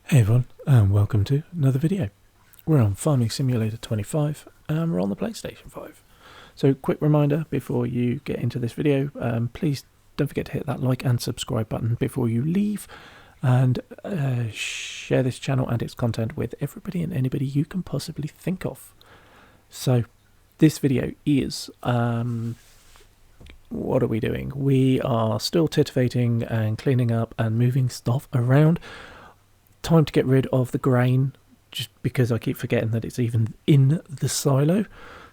Hey everyone, and welcome to another video. We're on Farming Simulator 25 and we're on the PlayStation 5. So quick reminder before you get into this video, please don't forget to hit that like and subscribe button before you leave, and share this channel and its content with everybody and anybody you can possibly think of. So this video is, what are we doing? We are still titivating and cleaning up and moving stuff around. Time to get rid of the grain, just because I keep forgetting that it's even in the silo.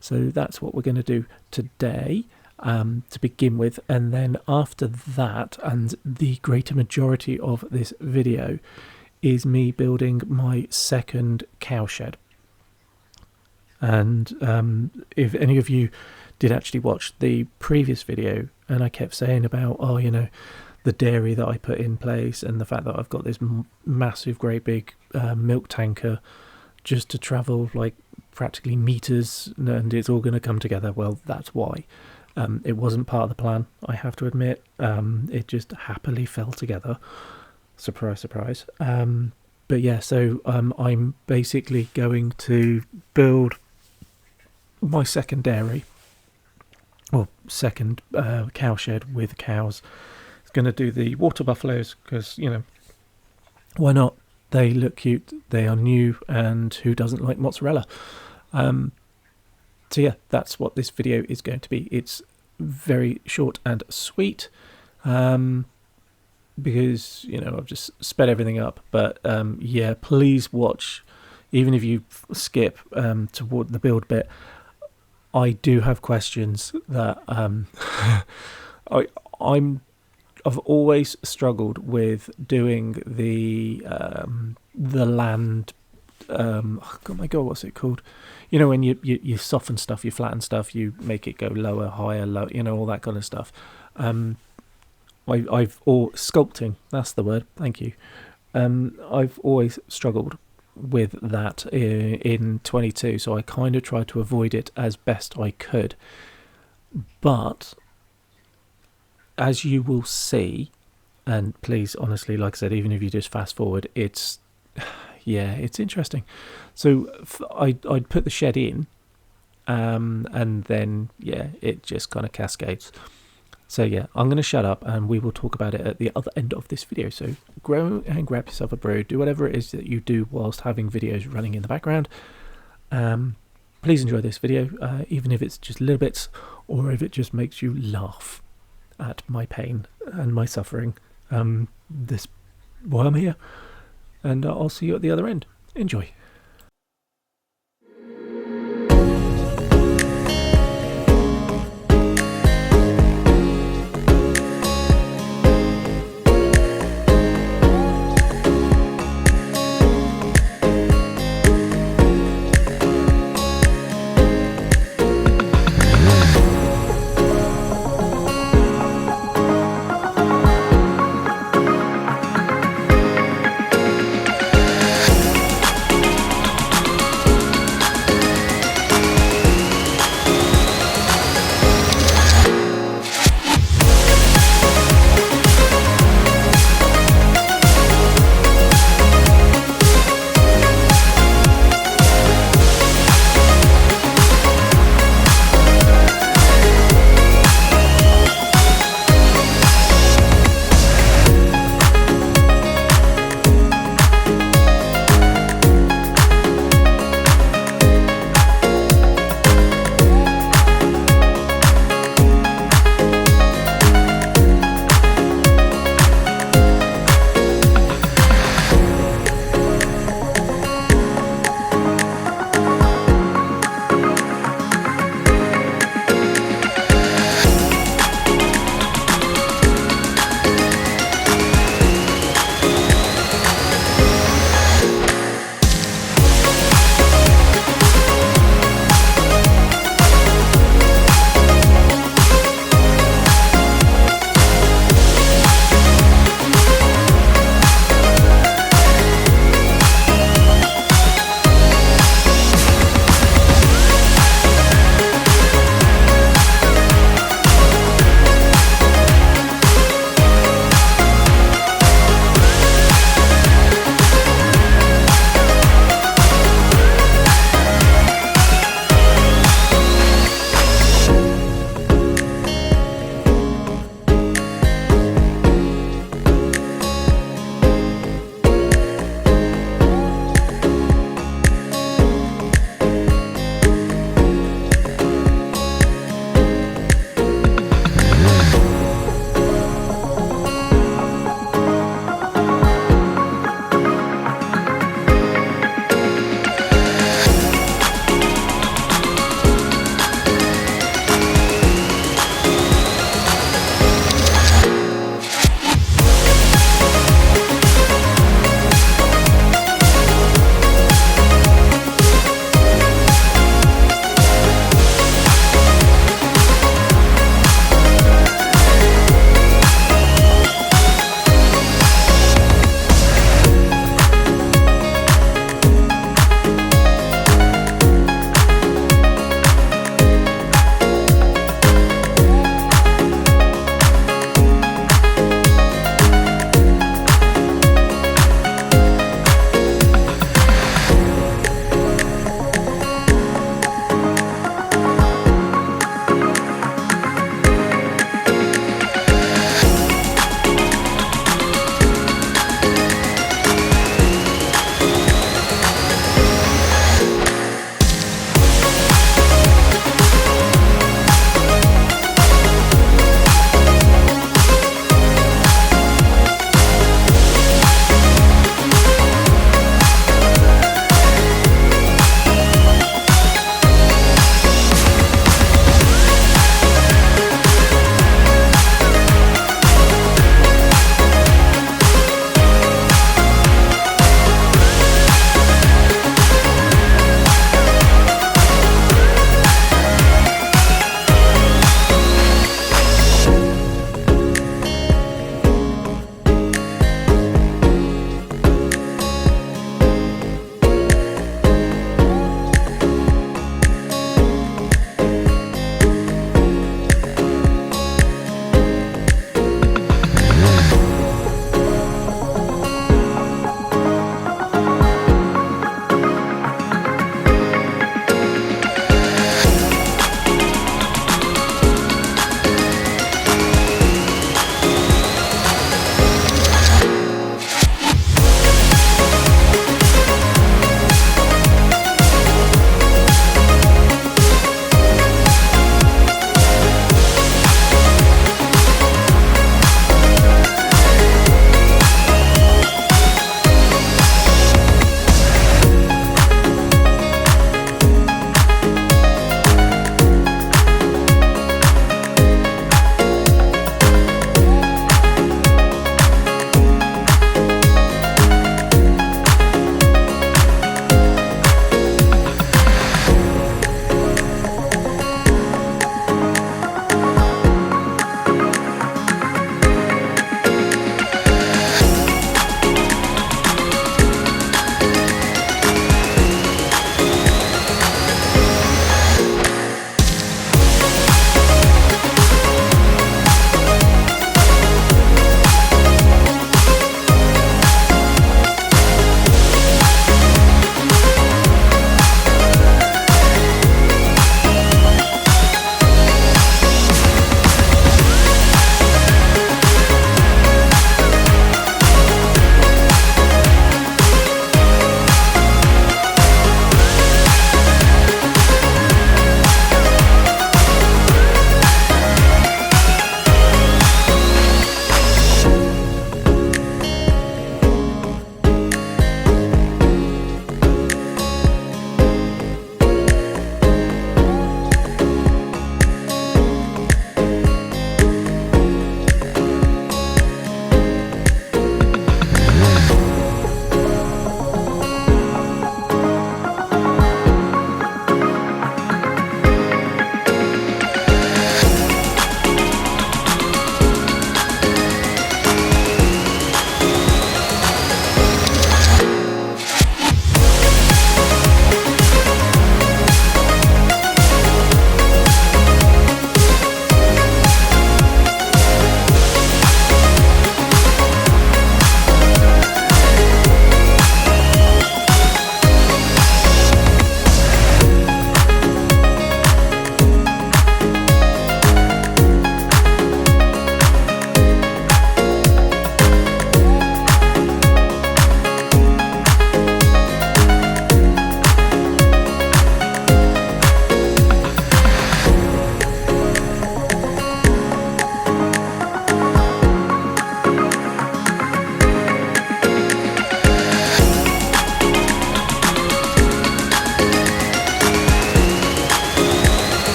So that's what we're going to do today to begin with, and then after that, and the greater majority of this video, is me building my second cowshed. And if any of you did actually watch the previous video, and I kept saying about, oh, you know, the dairy that I put in place and the fact that I've got this massive, great big milk tanker just to travel like practically meters, and it's all going to come together. Well, that's why. It wasn't part of the plan, I have to admit. It just happily fell together. Surprise, surprise. But yeah, so I'm basically going to build my second dairy, or second cowshed with cows. Going to do the water buffaloes because, you know, why not? They look cute, they are new, and who doesn't like mozzarella? So yeah, that's what this video is going to be. It's very short and sweet, because, you know, I've just sped everything up. But yeah, please watch, even if you skip toward the build bit. I do have questions that I've always struggled with doing the land. Oh my god, what's it called? You know, when you soften stuff, you flatten stuff, you make it go lower, higher, low. You know, all that kind of stuff. Sculpting. That's the word. Thank you. I've always struggled with that in 22, so I kind of tried to avoid it as best I could, but as you will see, and please, honestly, like I said, even if you just fast forward, it's interesting. So I'd put the shed in, and then, yeah, it just kind of cascades. So yeah, I'm going to shut up and we will talk about it at the other end of this video. So go and grab yourself a brew, do whatever it is that you do whilst having videos running in the background. Please enjoy this video, even if it's just little bits, or if it just makes you laugh at my pain and my suffering this while I'm here, and I'll see you at the other end. Enjoy.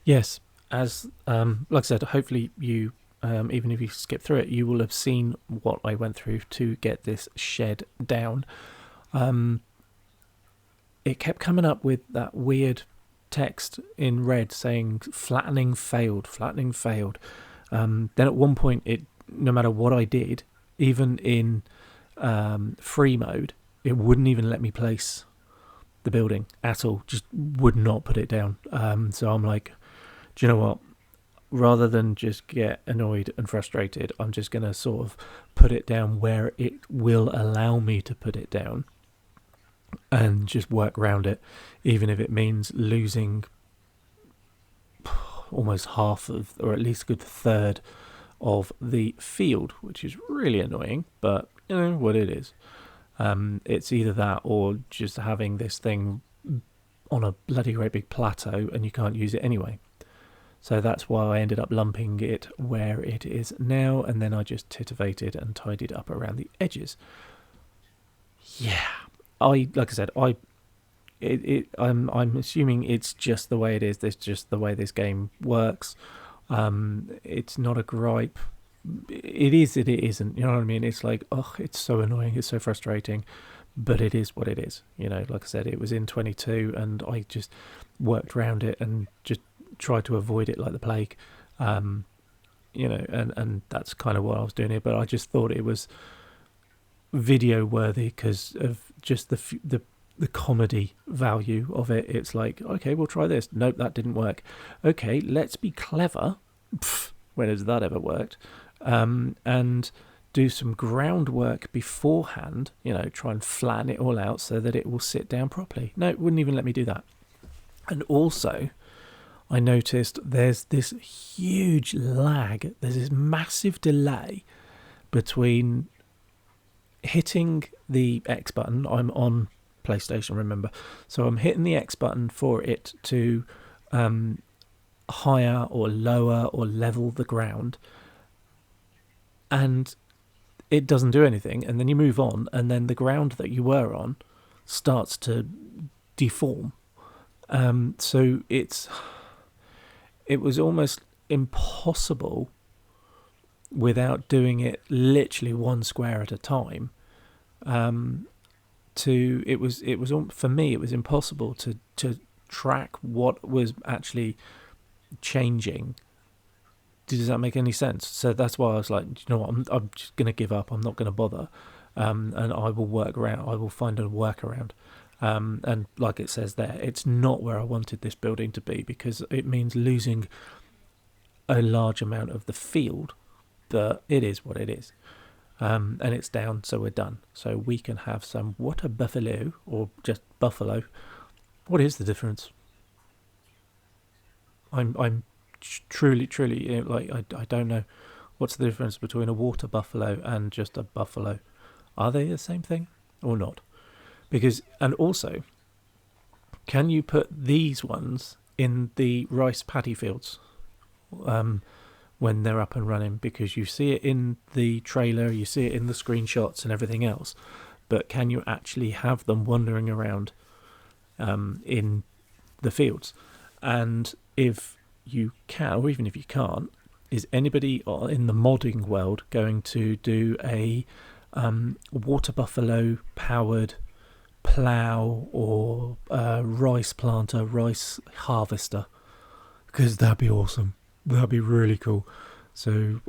Yes, as like I said, hopefully you, even if you skip through it, you will have seen what I went through to get this shed down. It kept coming up with that weird text in red saying flattening failed, flattening failed. Then at one point, no matter what I did, even in free mode, it wouldn't even let me place the building at all. Just would not put it down. So I'm like, do you know what? Rather than just get annoyed and frustrated, I'm just going to sort of put it down where it will allow me to put it down and just work around it, even if it means losing almost half of, or at least a good third of the field, which is really annoying, but you know what it is. It's either that or just having this thing on a bloody great big plateau and you can't use it anyway. So that's why I ended up lumping it where it is now, and then I just titivated and tidied up around the edges. Yeah, like I said, I'm assuming it's just the way it is. That's just the way this game works. It's not a gripe. It is. It isn't. You know what I mean? It's like, oh, it's so annoying. It's so frustrating, but it is what it is. You know, like I said, it was in 22, and I just worked around it and just tried to avoid it like the plague. You know, and that's kind of what I was doing here. But I just thought it was video worthy because of just the comedy value of it. It's like, okay, we'll try this. Nope, that didn't work. Okay, let's be clever. Pfft, when has that ever worked? And do some groundwork beforehand, you know, try and flatten it all out so that it will sit down properly. No, it wouldn't even let me do that. And also, I noticed there's this huge lag. There's this massive delay between hitting the X button. I'm on PlayStation, remember, so I'm hitting the X button for it to higher or lower or level the ground, and it doesn't do anything, and then you move on, and then the ground that you were on starts to deform. So it was almost impossible without doing it literally one square at a time. It was for me, it was impossible to track what was actually changing. Does that make any sense? So that's why I was like, you know what, I'm just going to give up. I'm not going to bother, and I will work around. I will find a workaround. And like it says there, it's not where I wanted this building to be because it means losing a large amount of the field. But it is what it is. And it's down, so we're done. So we can have some water buffalo, or just buffalo. What is the difference? I'm truly, like, I don't know what's the difference between a water buffalo and just a buffalo. Are they the same thing or not? Because, and also, can you put these ones in the rice paddy fields? When they're up and running, because you see it in the trailer, you see it in the screenshots and everything else, but can you actually have them wandering around in the fields? And if you can, or even if you can't, is anybody in the modding world going to do a water buffalo powered plough or rice planter, rice harvester? Because that'd be awesome. That'd be really cool. So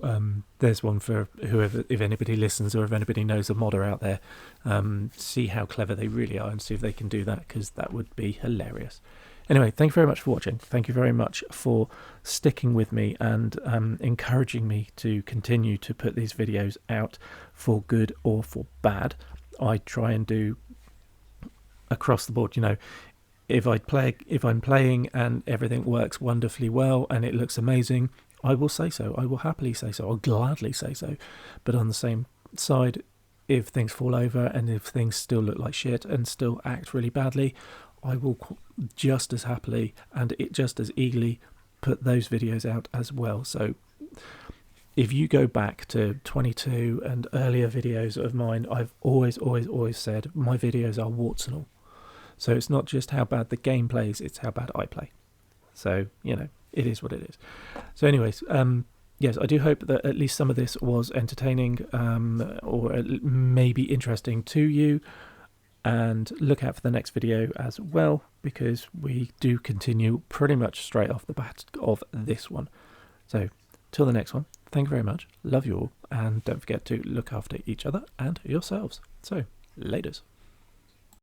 there's one for whoever, if anybody listens or if anybody knows a modder out there, see how clever they really are and see if they can do that, because that would be hilarious. Anyway, thank you very much for watching. Thank you very much for sticking with me and encouraging me to continue to put these videos out, for good or for bad. I try and do across the board, you know. If I'm playing and everything works wonderfully well and it looks amazing, I will say so. I will happily say so. I'll gladly say so. But on the same side, if things fall over and if things still look like shit and still act really badly, I will just as happily and just as eagerly put those videos out as well. So if you go back to 22 and earlier videos of mine, I've always said my videos are warts and all. So it's not just how bad the game plays, it's how bad I play. So, you know, it is what it is. So anyways, yes, I do hope that at least some of this was entertaining, or maybe interesting to you. And look out for the next video as well, because we do continue pretty much straight off the bat of this one. So till the next one, thank you very much. Love you all. And don't forget to look after each other and yourselves. So, laters.